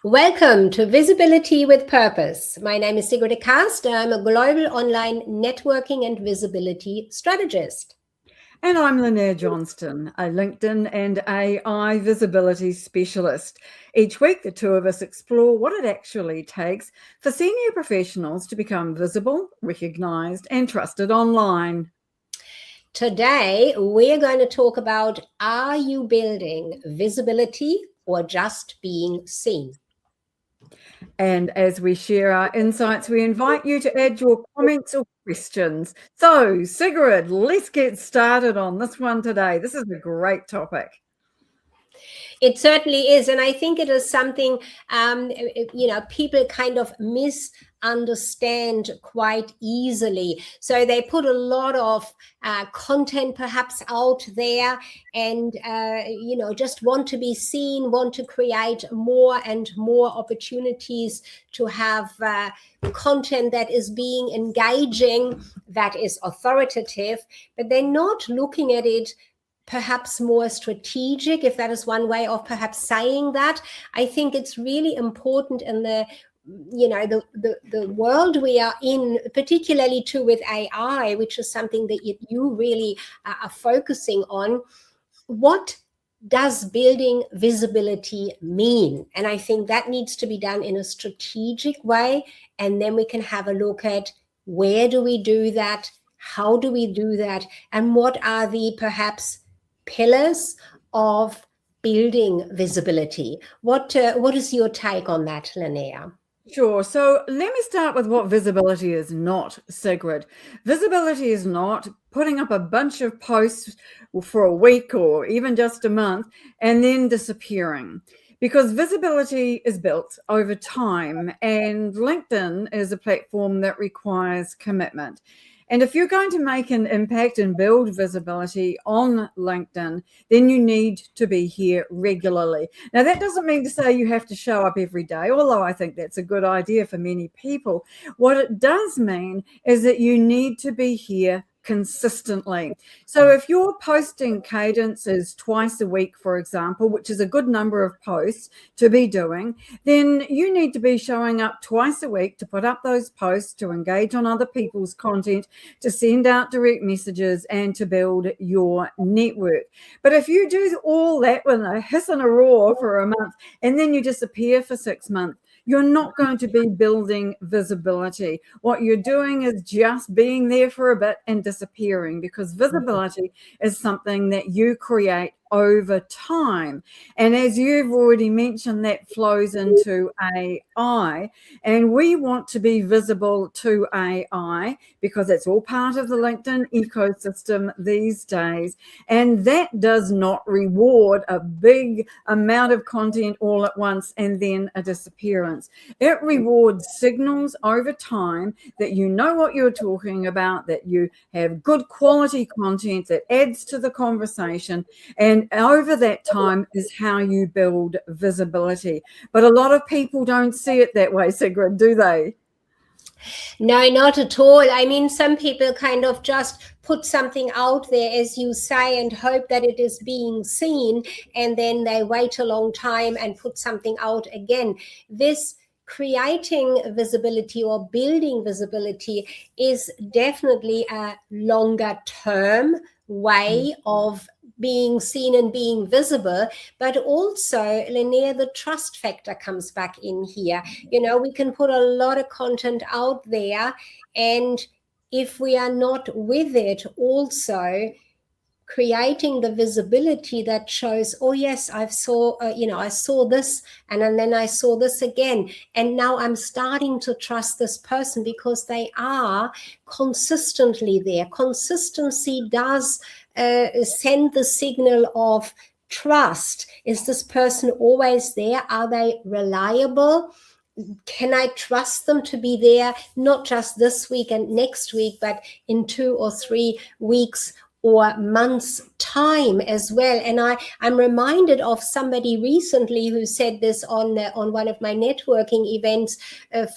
Welcome to Visibility with Purpose. My name is Sigrid. I'm a global online networking and visibility strategist. And I'm Lynnaire Johnston, a LinkedIn and AI visibility specialist. Each week, the two of us explore what it actually takes for senior professionals to become visible, recognised and trusted online. Today, we're going to talk about, are you building visibility or just being seen? And as we share our insights, we invite you to add your comments or questions. So, Sigrid, let's get started on this one today. This is a great topic. It certainly is. And I think it is something, people kind of misunderstand quite easily. So they put a lot of content perhaps out there and, just want to be seen, want to create more and more opportunities to have content that is being engaging, that is authoritative, but they're not looking at it perhaps more strategic, if that is one way of perhaps saying that. I think it's really important in the world we are in, particularly too with AI, which is something that you really are focusing on. What does building visibility mean? And I think that needs to be done in a strategic way. And then we can have a look at, where do we do that? How do we do that? And what are the perhaps pillars of building visibility? What is your take on that, Lynnaire? Sure. So let me start with what visibility is not, Sigrid. Visibility is not putting up a bunch of posts for a week or even just a month and then disappearing. Because visibility is built over time, and LinkedIn is a platform that requires commitment. And if you're going to make an impact and build visibility on LinkedIn, then you need to be here regularly. Now, that doesn't mean to say you have to show up every day, although I think that's a good idea for many people. What it does mean is that you need to be here consistently. So if your posting cadence is twice a week, for example, which is a good number of posts to be doing, then you need to be showing up twice a week to put up those posts, to engage on other people's content, to send out direct messages and to build your network. But if you do all that with a hiss and a roar for a month and then you disappear for 6 months, you're not going to be building visibility. What you're doing is just being there for a bit and disappearing, because visibility is something that you create over time. And as you've already mentioned, that flows into AI, and we want to be visible to AI because it's all part of the LinkedIn ecosystem these days. And that does not reward a big amount of content all at once and then a disappearance. It rewards signals over time that you know what you're talking about, that you have good quality content that adds to the conversation, and over that time is how you build visibility. But a lot of people don't see it that way, Sigrid, do they? No, not at all. I mean, some people kind of just put something out there, as you say, and hope that it is being seen, and then they wait a long time and put something out again. This creating visibility or building visibility is definitely a longer term way of being seen and being visible. But also, Lynnaire, the trust factor comes back in here. We can put a lot of content out there, and if we are not with it also creating the visibility that shows, oh yes, I saw this, and then I saw this again, and now I'm starting to trust this person because they are consistently there. Consistency does send the signal of trust. Is this person always there? Are they reliable? Can I trust them to be there, not just this week and next week, but in 2 or 3 weeks or months' time as well? And I'm reminded of somebody recently who said this on one of my networking events.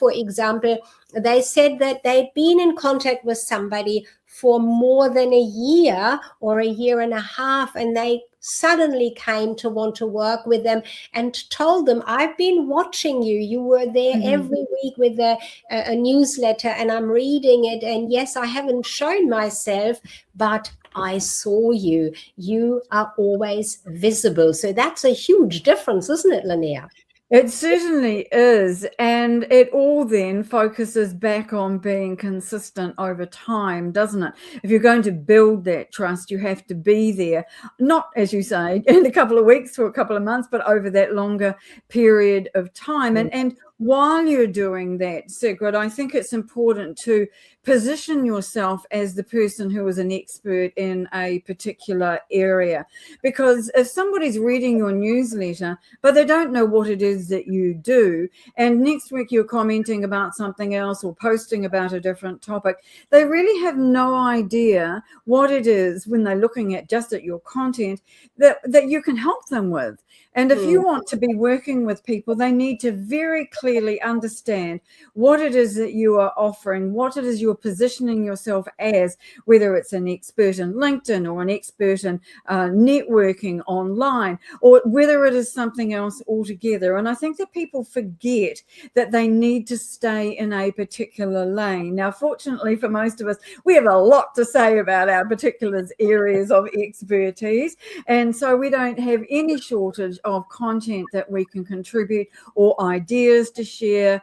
For example, they said that they'd been in contact with somebody for more than a year or a year and a half, and they suddenly came to want to work with them and told them, I've been watching you. You were there every week with a newsletter, and I'm reading it. And yes, I haven't shown myself, but I saw you. You are always visible. So that's a huge difference, isn't it, Lynnaire? It certainly is. And it all then focuses back on being consistent over time, doesn't it? If you're going to build that trust, you have to be there, not, as you say, in a couple of weeks or a couple of months, but over that longer period of time. And while you're doing that, Sigrid, I think it's important to position yourself as the person who is an expert in a particular area. Because if somebody's reading your newsletter, but they don't know what it is that you do, and next week you're commenting about something else or posting about a different topic, they really have no idea what it is when they're looking at just at your content that you can help them with. And if you want to be working with people, they need to very clearly understand what it is that you are offering, what it is you're positioning yourself as, whether it's an expert in LinkedIn or an expert in networking online, or whether it is something else altogether. And I think that people forget that they need to stay in a particular lane. Now, fortunately for most of us, we have a lot to say about our particular areas of expertise. And so we don't have any shortage of content that we can contribute, or ideas to share,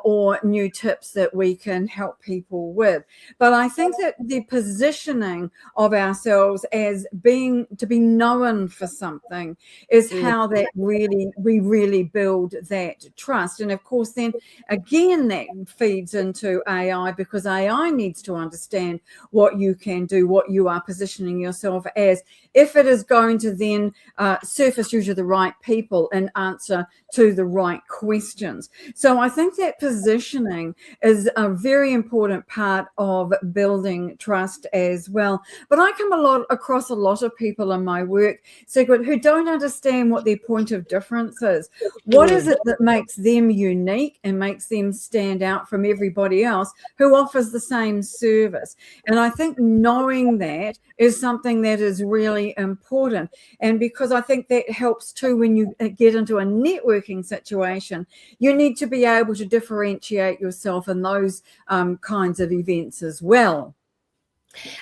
or new tips that we can help people with. But I think that the positioning of ourselves as being to be known for something is how that we really build that trust. And of course, then again, that feeds into AI, because AI needs to understand what you can do, what you are positioning yourself as, if it is going to then surface you to the right people and answer to the right questions. So I think that positioning is a very important part of building trust as well. But I come across a lot of people in my work, Sigrid, who don't understand what their point of difference is. What is it that makes them unique and makes them stand out from everybody else who offers the same service? And I think knowing that is something that is really important. And because I think that helps too when you get into a networking situation, you need to be able to differentiate yourself in those kinds of events as well.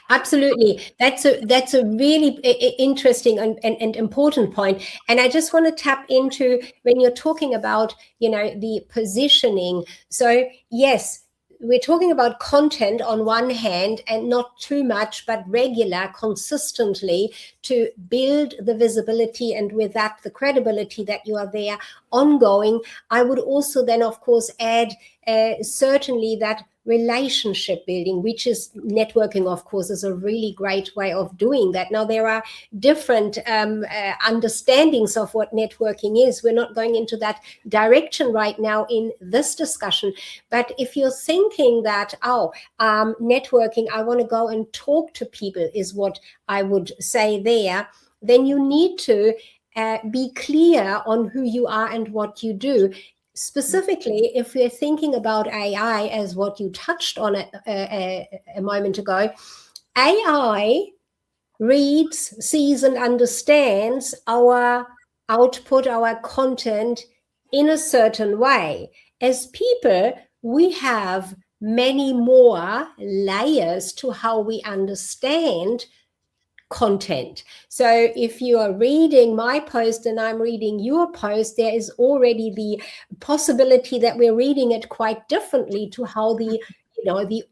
Absolutely. That's a really interesting and important point. And I just want to tap into, when you're talking about, the positioning. So yes, we're talking about content on one hand, and not too much, but regular, consistently, to build the visibility, and with that, the credibility that you are there ongoing. I would also then, of course, add certainly that relationship building, which is networking, of course, is a really great way of doing that. Now, there are different understandings of what networking is. We're not going into that direction right now in this discussion. But if you're thinking that, networking, I want to go and talk to people, is what I would say there, then you need to be clear on who you are and what you do. Specifically, if we're thinking about AI as what you touched on a moment ago, AI reads, sees, and understands our output, our content in a certain way. As people, we have many more layers to how we understand content. So if you are reading my post and I'm reading your post, there is already the possibility that we're reading it quite differently to how the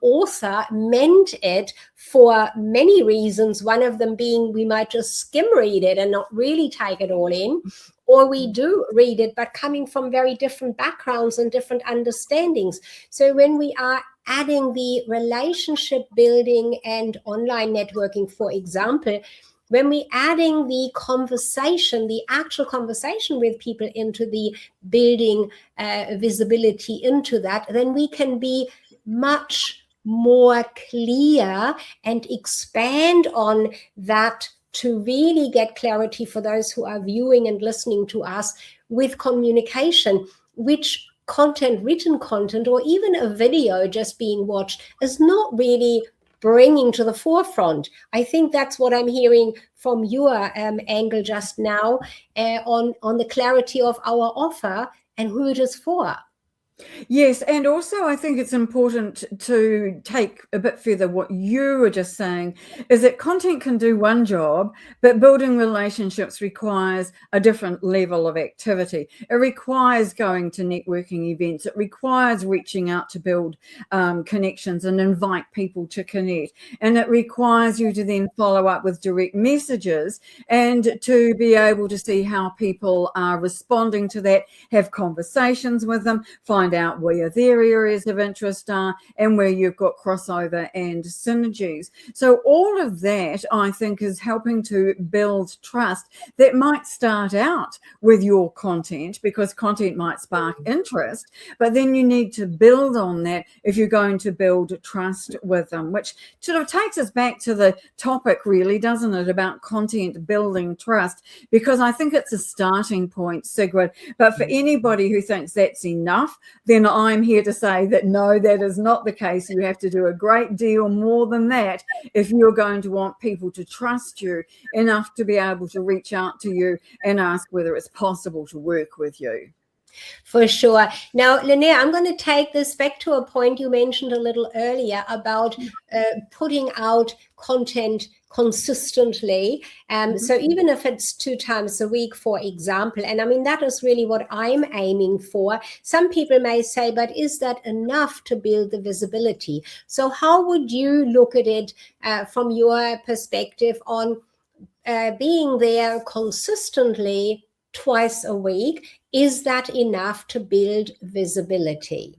author meant it, for many reasons. One of them being, we might just skim read it and not really take it all in, or we do read it, but coming from very different backgrounds and different understandings. So when we are adding the relationship building and online networking, for example, when we're adding the conversation, the actual conversation with people into the building visibility into that, then we can be much more clear and expand on that to really get clarity for those who are viewing and listening to us with communication, which content, written content, or even a video just being watched is not really bringing to the forefront. I think that's what I'm hearing from your angle just now, on the clarity of our offer and who it is for. Yes, and also I think it's important to take a bit further what you were just saying, is that content can do one job, but building relationships requires a different level of activity. It requires going to networking events. It requires reaching out to build connections and invite people to connect. And it requires you to then follow up with direct messages and to be able to see how people are responding to that, have conversations with them, find out where their areas of interest are and where you've got crossover and synergies. So all of that, I think, is helping to build trust that might start out with your content, because content might spark interest, but then you need to build on that if you're going to build trust with them, which sort of takes us back to the topic, really, doesn't it, about content building trust, because I think it's a starting point, Sigrid. But for anybody who thinks that's enough, then I'm here to say that no, that is not the case. You have to do a great deal more than that if you're going to want people to trust you enough to be able to reach out to you and ask whether it's possible to work with you. For sure. Now, Lynnaire, I'm going to take this back to a point you mentioned a little earlier about putting out content consistently. So even if it's 2 times a week, for example, and I mean, that is really what I'm aiming for. Some people may say, but is that enough to build the visibility? So how would you look at it from your perspective on being there consistently twice a week? Is that enough to build visibility?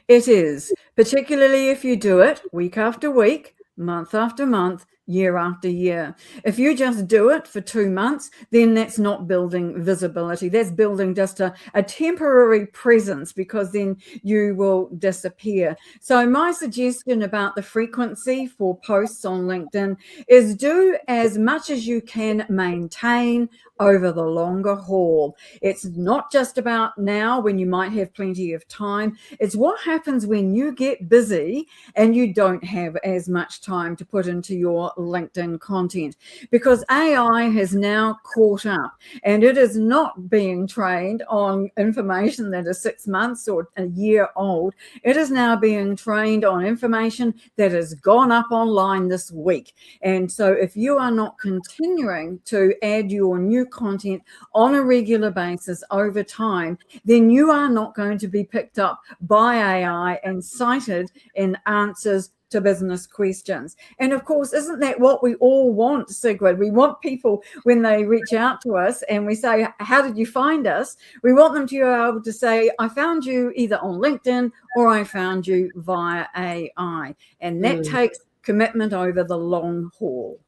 It is, particularly if you do it week after week, month after month, year after year. If you just do it for 2 months, then that's not building visibility. That's building just a temporary presence, because then you will disappear. So my suggestion about the frequency for posts on LinkedIn is do as much as you can maintain over the longer haul. It's not just about now when you might have plenty of time. It's what happens when you get busy and you don't have as much time to put into your LinkedIn content, because AI has now caught up and it is not being trained on information that is 6 months or a year old. It is now being trained on information that has gone up online this week. And so if you are not continuing to add your new content on a regular basis over time, then you are not going to be picked up by AI and cited in answers to business questions. And of course, isn't that what we all want, Sigrid? We want people, when they reach out to us and we say, how did you find us? We want them to be able to say, I found you either on LinkedIn or I found you via AI. And that takes commitment over the long haul.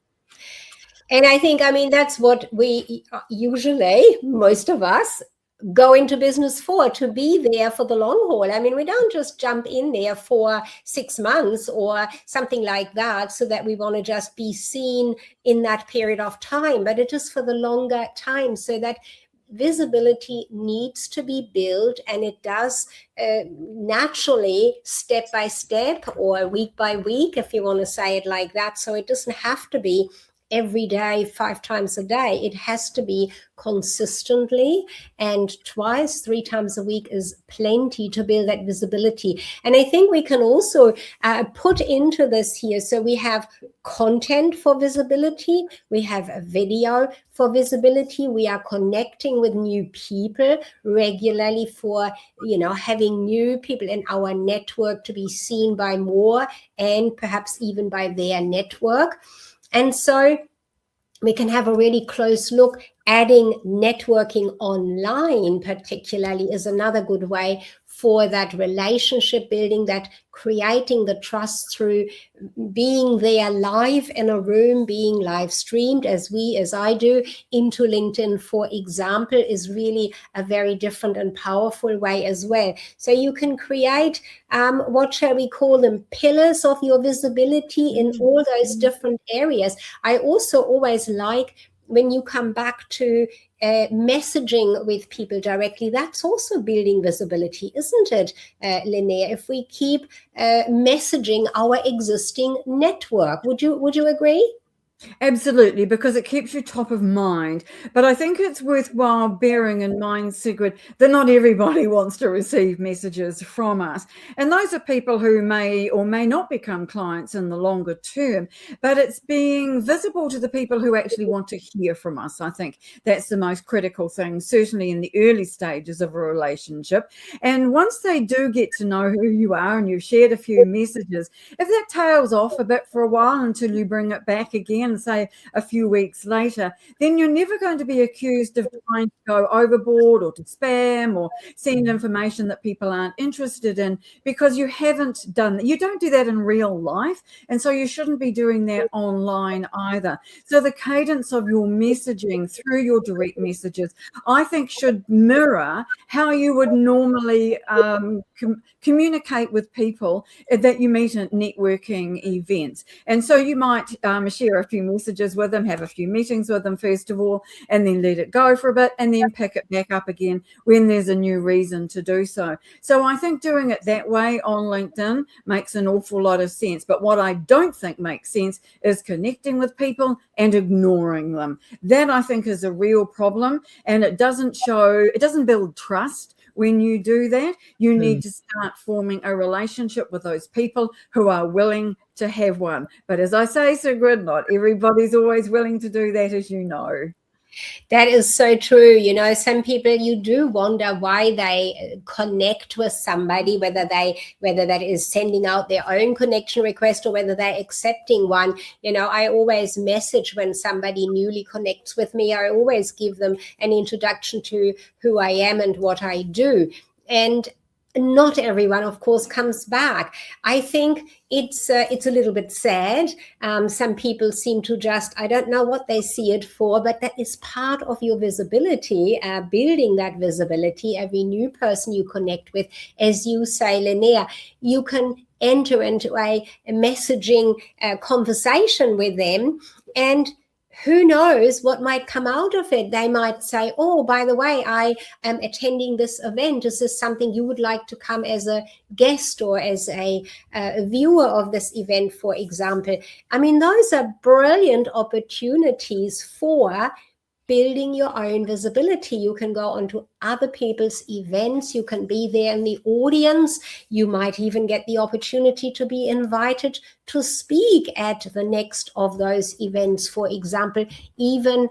And I think, I mean, that's what we usually, most of us, go into business for, to be there for the long haul. I mean, we don't just jump in there for 6 months or something like that so that we want to just be seen in that period of time, but it is for the longer time, so that visibility needs to be built, and it does naturally, step by step or week by week, if you want to say it like that. So it doesn't have to be every day, 5 times a day. It has to be consistently, and 2, 3 times a week is plenty to build that visibility. And I think we can also put into this here. So we have content for visibility, we have a video for visibility, we are connecting with new people regularly for, having new people in our network to be seen by more and perhaps even by their network. And so we can have a really close look. Adding networking online particularly is another good way for that relationship building, that creating the trust through being there live in a room, being live streamed as I do into LinkedIn, for example, is really a very different and powerful way as well. So you can create, what shall we call them, pillars of your visibility in all those different areas. I also always like when you come back to messaging with people directly, that's also building visibility, isn't it, Lynnaire? If we keep messaging our existing network, would you agree? Absolutely, because it keeps you top of mind. But I think it's worthwhile bearing in mind, Sigrid, that not everybody wants to receive messages from us. And those are people who may or may not become clients in the longer term. But it's being visible to the people who actually want to hear from us. I think that's the most critical thing, certainly in the early stages of a relationship. And once they do get to know who you are and you've shared a few messages, if that tails off a bit for a while until you bring it back again, say a few weeks later, then you're never going to be accused of trying to go overboard or to spam or send information that people aren't interested in, because you haven't done that. You don't do that in real life, and so you shouldn't be doing that online either. So the cadence of your messaging through your direct messages, I think, should mirror how you would normally communicate with people that you meet at networking events. And so you might share a few messages with them, have a few meetings with them first of all, and then let it go for a bit, and then pick it back up again when there's a new reason to do so. So I think doing it that way on LinkedIn makes an awful lot of sense. But what I don't think makes sense is connecting with people and ignoring them. That, I think, is a real problem, and it doesn't build trust. When you do that, you need to start forming a relationship with those people who are willing to have one. But as I say, Sigrid, not everybody's always willing to do that, as you know. That is so true. You know, some people, you do wonder why they connect with somebody, whether that is sending out their own connection request or whether they're accepting one. You know, I always message when somebody newly connects with me. I always give them an introduction to who I am and what I do. And not everyone, of course, comes back. I think it's a little bit sad. Some people seem to just, I don't know what they see it for, but that is part of your visibility, building that visibility. Every new person you connect with, as you say, Lynnaire, you can enter into a messaging conversation with them, and who knows what might come out of it. They might say, oh, by the way, I am attending this event. Is this something you would like to come as a guest or as a viewer of this event, for example? I mean, those are brilliant opportunities for building your own visibility. You can go onto other people's events. You can be there in the audience. You might even get the opportunity to be invited to speak at the next of those events, for example. Even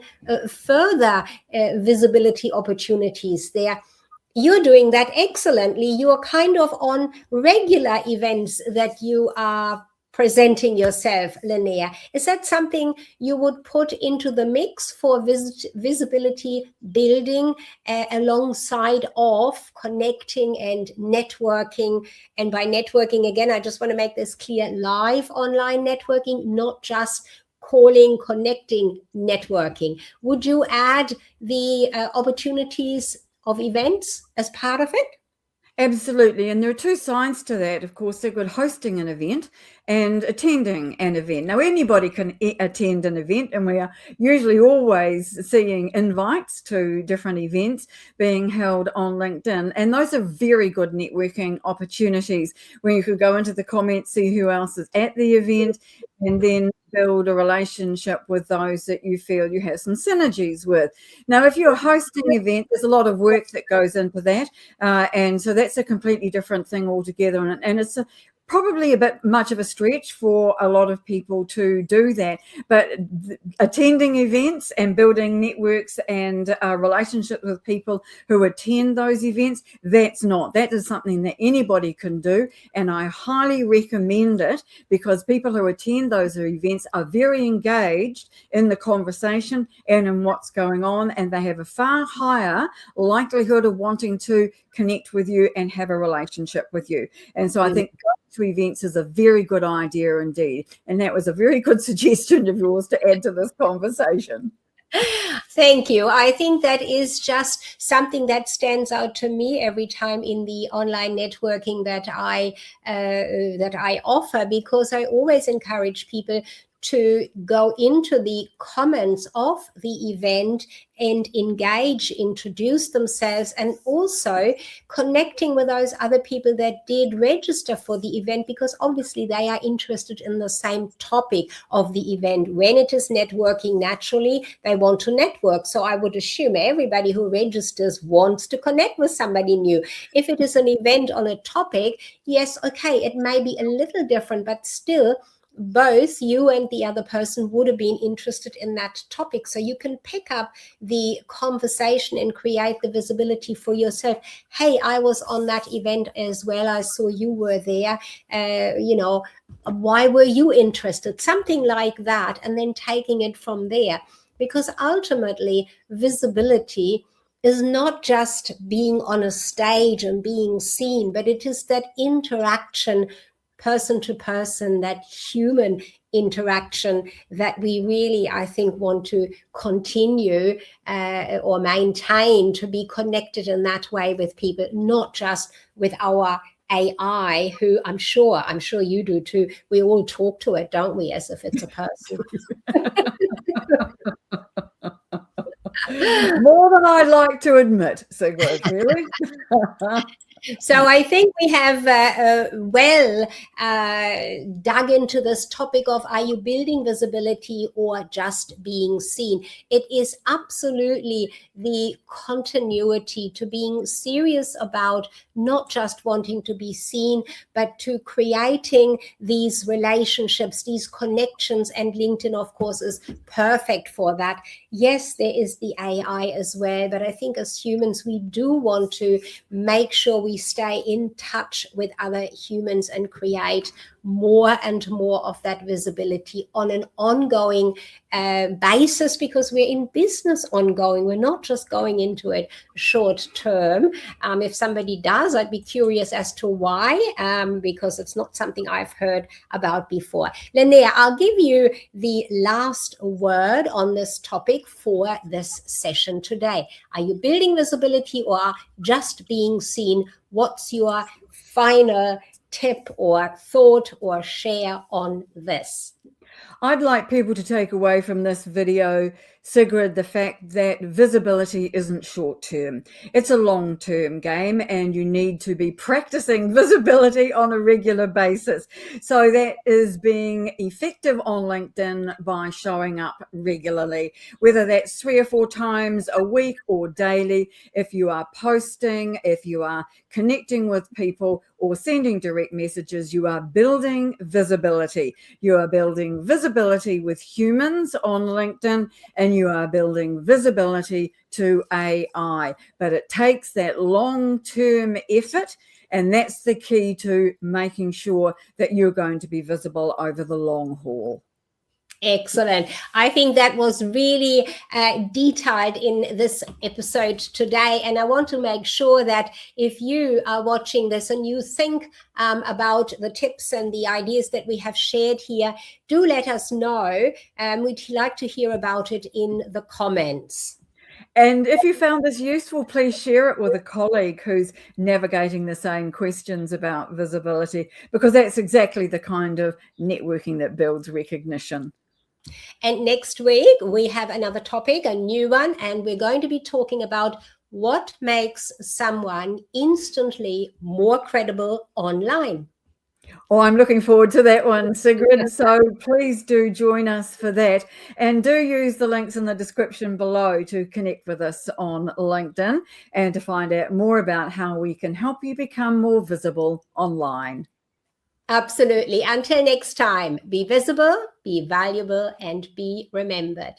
further visibility opportunities there. You're doing that excellently. You're kind of on regular events that you are presenting yourself, Lynnaire. Is that something you would put into the mix for visibility building alongside of connecting and networking? And by networking, again, I just want to make this clear, live online networking, not just calling, connecting, networking. Would you add the opportunities of events as part of it? Absolutely. And there are two sides to that, of course. They've got hosting an event and attending an event. Now, anybody can attend an event, and we are usually always seeing invites to different events being held on LinkedIn. And those are very good networking opportunities where you could go into the comments, see who else is at the event, and then build a relationship with those that you feel you have some synergies with. Now, if you're hosting an event, there's a lot of work that goes into that. And so that's a completely different thing altogether. And it's probably a bit much of a stretch for a lot of people to do that. But attending events and building networks and relationships with people who attend those events, that is something that anybody can do. And I highly recommend it, because people who attend those events are very engaged in the conversation and in what's going on, and they have a far higher likelihood of wanting to connect with you and have a relationship with you. And so I think going to events is a very good idea indeed. And that was a very good suggestion of yours to add to this conversation. Thank you. I think that is just something that stands out to me every time in the online networking that I offer, because I always encourage people to go into the comments of the event and engage, introduce themselves, and also connecting with those other people that did register for the event, because obviously they are interested in the same topic of the event. When it is networking, naturally they want to network. So I would assume everybody who registers wants to connect with somebody new. If it is an event on a topic, yes, okay, it may be a little different, but still both you and the other person would have been interested in that topic. So you can pick up the conversation and create the visibility for yourself. Hey, I was on that event as well. I saw you were there. Why were you interested? Something like that. And then taking it from there. Because ultimately, visibility is not just being on a stage and being seen, but it is that interaction person to person, that human interaction that we really, I think, want to continue or maintain, to be connected in that way with people, not just with our AI, who I'm sure you do too. We all talk to it, don't we, as if it's a person. More than I'd like to admit, Sigrid, really. So I think we have dug into this topic of, are you building visibility or just being seen? It is absolutely the continuity to being serious about not just wanting to be seen, but to creating these relationships, these connections. And LinkedIn, of course, is perfect for that. Yes, there is the AI as well, but I think as humans, we do want to make sure we stay in touch with other humans and create more and more of that visibility on an ongoing basis, because we're in business ongoing. We're not just going into it short term. If somebody does, I'd be curious as to why, because it's not something I've heard about before. Lynnaire, I'll give you the last word on this topic for this session today. Are you building visibility or just being seen? What's your final tip or thought or share on this? I'd like people to take away from this video, Sigrid, the fact that visibility isn't short term. It's a long term game, and you need to be practicing visibility on a regular basis. So that is being effective on LinkedIn by showing up regularly, whether that's 3 or 4 times a week or daily. If you are posting, if you are connecting with people or sending direct messages, you are building visibility. You are building visibility with humans on LinkedIn, and you are building visibility to AI. But it takes that long-term effort, and that's the key to making sure that you're going to be visible over the long haul. Excellent. I think that was really detailed in this episode today. And I want to make sure that if you are watching this and you think about the tips and the ideas that we have shared here, do let us know. We'd like to hear about it in the comments. And if you found this useful, please share it with a colleague who's navigating the same questions about visibility, because that's exactly the kind of networking that builds recognition. And next week, we have another topic, a new one, and we're going to be talking about what makes someone instantly more credible online. Oh, I'm looking forward to that one, Sigrid. So please do join us for that. And do use the links in the description below to connect with us on LinkedIn and to find out more about how we can help you become more visible online. Absolutely. Until next time, be visible, be valuable, and be remembered.